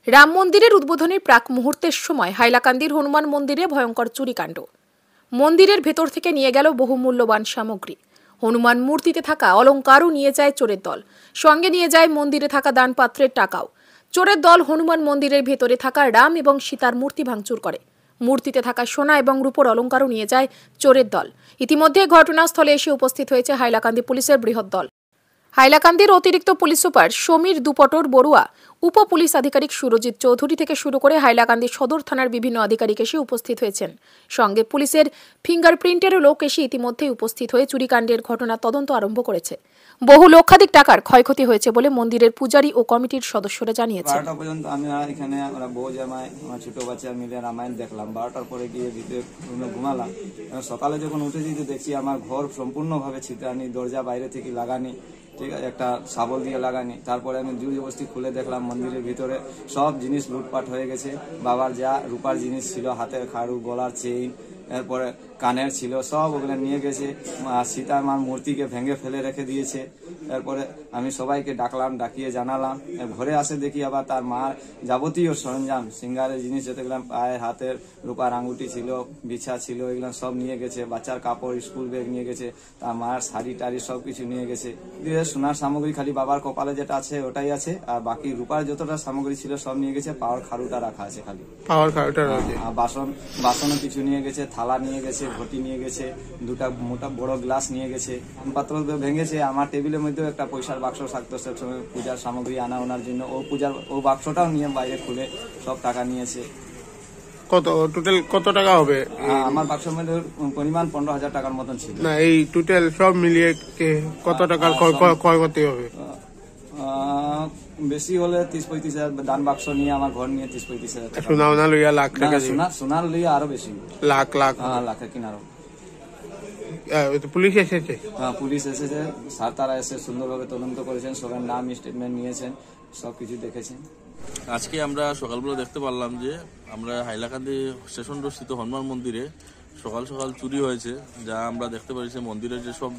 রাম মন্দিরের উদ্বোধনের প্রাক মুহূর্তের সময় হাইলাকান্দির হনুমান মন্দিরে ভয়ঙ্কর চুরিকাণ্ড। মন্দিরের ভেতর থেকে নিয়ে গেল বহু মূল্যবান সামগ্রী। হনুমান মূর্তিতে থাকা অলংকারও নিয়ে যায় চোরের দল, সঙ্গে নিয়ে যায় মন্দিরে থাকা দানপাত্রের টাকাও। চোরের দল হনুমান মন্দিরের ভেতরে থাকা রাম এবং সীতার মূর্তি ভাঙচুর করে। মূর্তিতে থাকা সোনা এবং রূপোর অলংকারও নিয়ে যায় চোরের দল। ইতিমধ্যে ঘটনাস্থলে এসে উপস্থিত হয়েছে হাইলাকান্দি পুলিশের বৃহৎ দল। হাইলাকান্দির অতিরিক্ত পুলিশ সুপার সমীর দুপটর বড়ুয়া, উপ পুলিশ আধিকারিক সুরজিৎ চৌধুরী থেকে শুরু করে হাইলাকান্দি সদর থানার বিভিন্ন আধিকারিক এসে উপস্থিত হয়েছেন। সঙ্গে পুলিশের ফিঙ্গারপ্রিন্টেরও লোক এসে ইতিমধ্যেই উপস্থিত হয়ে চুরিকাণ্ডের ঘটনা তদন্ত আরম্ভ করেছে। বহু লক্ষাধিক টাকার ক্ষয়ক্ষতি হয়েছে বলে মন্দিরের পূজারী ও কমিটির সদস্যরা জানিয়েছেন। 12টা পর্যন্ত আমরা এখানে বউ জামাই আমার ছোট বাচ্চা মিলে রামায়ণ দেখলাম। 12টার পরে গিয়ে ভিতরে ঘুমালাম। সকালে যখন উঠেছি তো দেখছি আমার ঘর সম্পূর্ণভাবে ছিটানি, দরজা বাইরে থেকে লাগানি, ঠিক আছে, একটা শাবল দিয়ে লাগানি। তারপরে আমি জোর জবরদস্তি খুলে দেখলাম মন্দিরের ভিতরে সব জিনিস লুটপাট হয়ে গেছে। বাবার যা রূপার জিনিস ছিল, হাতের খাড়ু, গলার চেইন, এরপরে কানের ছিল, সব ওগুলো নিয়ে গেছে। সীতা মার মূর্তিকে ভেঙে ফেলে রেখে দিয়েছে। এরপরে আমি সবাইকে ডাকলাম, ডাকিয়ে জানালাম। ঘরে আসে দেখি আবার তার মার যাবতীয় সরঞ্জাম, সিঙ্গারের জিনিস যেগুলো পায়ের হাতের রূপার আঙ্গুটি ছিল, বিছা ছিল, এগুলো সব নিয়ে গেছে। বাচ্চার কাপড়, স্কুল ব্যাগ নিয়ে গেছে। তার মার শাড়ি টাড়ি সবকিছু নিয়ে গেছে। সোনার সামগ্রী খালি বাবার কপালে যেটা আছে ওটাই আছে, আর বাকি রূপার যতটা সামগ্রী ছিল সব নিয়ে গেছে। পাওয়ার খাড়ুটা রাখা আছে খালি, পাওয়ার খাড়ুটা রয়েছে। বাসনও কিছু নিয়ে গেছে, থালা নিয়ে গেছে, ঘটি নিয়ে গেছে, দুটা মোটা বড় গ্লাস নিয়ে গেছে। পাত্র ভেঙেছে। আমার টেবিলের মধ্যেও একটা পয়সার বাক্স থাকতো সবসময় পূজার সামগ্রী আনা ওনার জন্য। ও বাক্সটাও নিয়ে বাইরে খুলে সব টাকা নিয়েছে। কত টোটাল কত টাকা হবে? আমার বাক্সের মধ্যে পরিমাণ 15,000 টাকার মতন ছিল। না, এই টোটাল সব মিলিয়ে কত টাকার ক্ষয়ক্ষতি হবে? বেশি হলে 30-35 হাজার। দান বাক্স নিয়ে আমার ঘর নিয়ে 30-35 হাজার টাকা। সোনা লইয়া লাখ টাকা? সোনার লইয়া আরো বেশি, লাখ লাখ। লাখের কিনারও। পুলিশ এসেছে? পুলিশ এসেছে, স্যার তারা এসে সুন্দরভাবে তদন্ত করেছেন, সবার নাম স্টেটমেন্ট নিয়েছেন, সবকিছু দেখেছেন। আজকে আমরা সকালবেলা দেখতে পারলাম যে আমরা হাইলাকান্দি স্টেশন রোড স্থিত হনুমান মন্দিরে সকাল সকাল চুরি হয়েছে। যা আমরা দেখতে পাচ্ছি মন্দিরের যে সব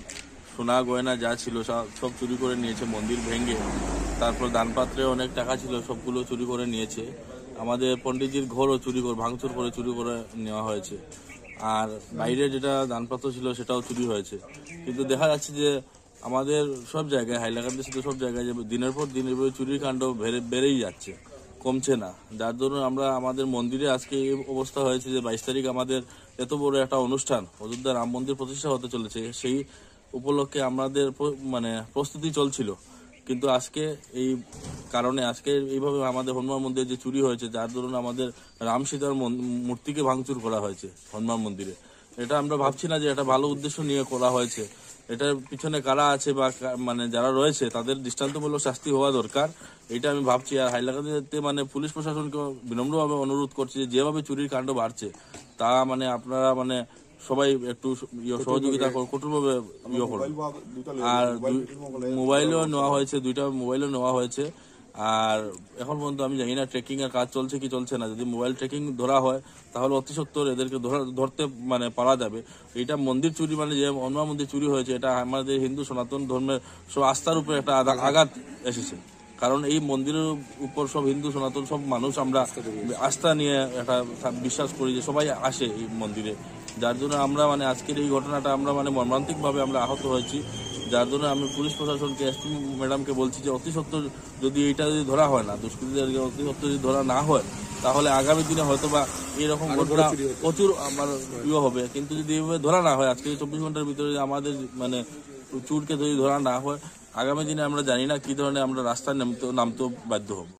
সোনা গয়না যা ছিল সব চুরি করে নিয়েছে মন্দির ভেঙে। তারপর দানপাত্রে অনেক টাকা ছিল, সবগুলো চুরি করে নিয়েছে। আমাদের পণ্ডিতজির ঘরও ভাঙচুর করে চুরি করে নেওয়া হয়েছে। আর বাইরে যেটা দানপাত্র ছিল সেটাও চুরি হয়েছে। কিন্তু দেখা যাচ্ছে যে আমাদের সব জায়গায়, হাইলাকান্দির সাথে সব জায়গায় যে দিনের পর দিন চুরির কাণ্ড বেড়েই যাচ্ছে, কমছে না। যার জন্য আমরা আমাদের মন্দিরে আজকে এই অবস্থা হয়েছে যে 22 তারিখ আমাদের এত বড় একটা অনুষ্ঠান, অযোধ্যা রাম মন্দির প্রতিষ্ঠা হতে চলেছে, সেই উপলক্ষে আমাদের প্রস্তুতি চলছিল। কিন্তু আজকে এই কারণে আজকে এইভাবে আমাদের হনুমান মন্দিরে যে চুরি হয়েছে, যার দরুন আমাদের রাম সীতার মূর্তিকে ভাঙচুর করা হয়েছে হনুমান মন্দিরে। এটা আমরা ভাবছি না যে এটা ভালো উদ্দেশ্য নিয়ে করা হয়েছে। এটার পিছনে কারা আছে বা যারা রয়েছে তাদের দৃষ্টান্তমূলক শাস্তি হওয়া দরকার, এটা আমি ভাবছি। আর হাইলাকান্দিতে পুলিশ প্রশাসনকে বিনম্রভাবে অনুরোধ করছি যে যেভাবে চুরির কাণ্ড বাড়ছে তা আপনারা সবাই একটু সহযোগিতা কঠোরভাবে করুন। আর মোবাইলও নেওয়া হয়েছে, 2টা মোবাইলও নেওয়া হয়েছে। আর এখন পর্যন্ত আমি জানি না ট্রেকিং এর কাজ চলছে কি চলছে না। যদি মোবাইল ট্রেকিং ধরা হয় তাহলে অতি সত্বর এদেরকে ধরতে পারা যাবে। এটা মন্দির চুরি যে হনুমান মন্দির চুরি হয়েছে, এটা আমাদের হিন্দু সনাতন ধর্মের সব আস্থার উপরে একটা আঘাত এসেছে। কারণ এই মন্দিরের উপর সব হিন্দু সনাতন সব মানুষ আমরা আস্থা নিয়ে একটা বিশ্বাস করি যে সবাই আসে এই মন্দিরে। যার জন্য আমরা আজকের এই ঘটনাটা আমরা মর্মান্তিক ভাবে আমরা আহত হয়েছি। যার জন্য আমি পুলিশ প্রশাসনকে, এসপি ম্যাডামকে বলছি যে অতি সত্বর যদি এটা যদি ধরা হয় না, দুষ্কৃতীদেরকে অতি সত্বর যদি ধরা না হয়, তাহলে আগামী দিনে হয়তো বা এরকম ঘটনা প্রচুর হবে। কিন্তু যদি এইভাবে ধরা না হয়, আজকে 24 ঘন্টার ভিতরে আমাদের চুরকে যদি ধরা না হয়, আগামী দিনে আমরা জানি না কি ধরনের আমরা রাস্তায় নামতেও বাধ্য হব।